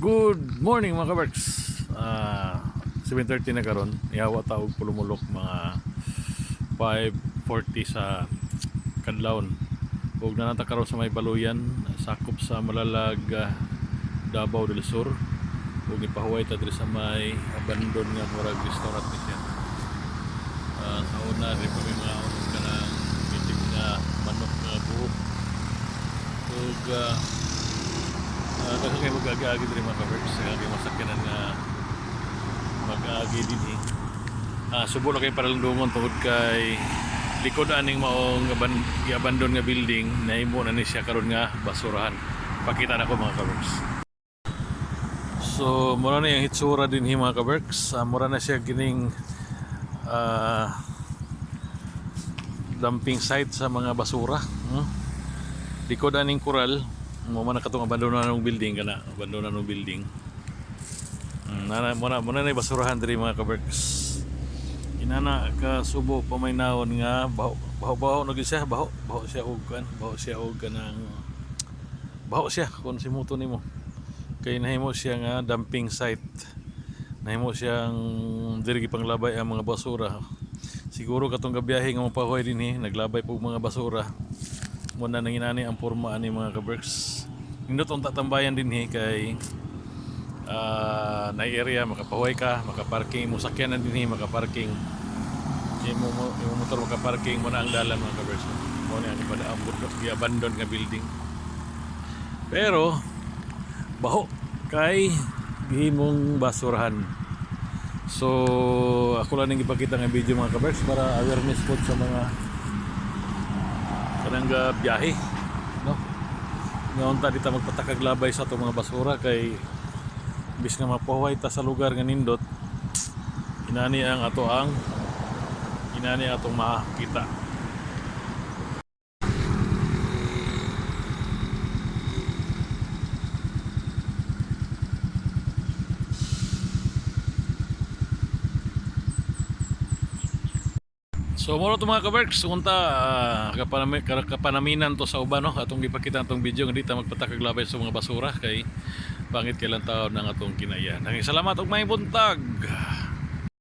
Good morning mga kabarks. 7:30 na karon. Ihawa ta og pulumulok mga 5:40 sa kadlawon. Ug nanata karon sa may baluyan, sakop sa Malalag, Davao del Sur. Ug ipahuway ta diri sa may abandon nga murag restaurant ni siya. Sa una rin kami mga unos ka ng itik na manok nga buhok. Ug kasi kayo mag-agi-agi din mga kabarks, kaya masakyanan nga mag-agi din subo na kayo paralandungon tungod kay likod aning maong i-abandon nga building na imo na ni siya karon nga basurahan. Pakita na ko mga kabarks. So mura na yung hitsura din mga kabarks. Mura na siya gining dumping site sa mga basura. Likod aning kural mo man katong abandonan ng building kana, abandonan ng building. Muna na basurahan diri mga kabarks. Inana ka subo pamaynawon nga baho no siya, baho siya og kan, baho siya og kanang baho siya kun simuto nimo. Kay nahimo siya nga dumping site. Nahimo siyang diri panglabay ang mga basura. Siguro katong gabiyahe nga mapahoy dinhi, naglabay pug mga basura. Muna nang inani ang porma ani mga kabarks. Nindot ang tatambayan din kay na area makapahuay ka, makaparking mo sakyanan din makaparking. Imo motor makaparking mo na ang dalan mga kabarks. Mo ni ani pada ang abandon nga building. Pero baho kay gihimong basurahan. So ako lang ning ipakita nga video mga kabarks para awareness po sa mga kanang biyahe, no? Ngayon ta dita magpatakag labay sa itong mga basura kay bis nga mapahuway ta sa lugar nga nindot inani atong makita. So mo to mga kabarks, unta kapanaminan to sa uban, no? Atong gipakita atong video nga dita magpatakag labay sa mga basura kay pangit kailan taon ng atong kinaya. Nanging salamat og may buntag.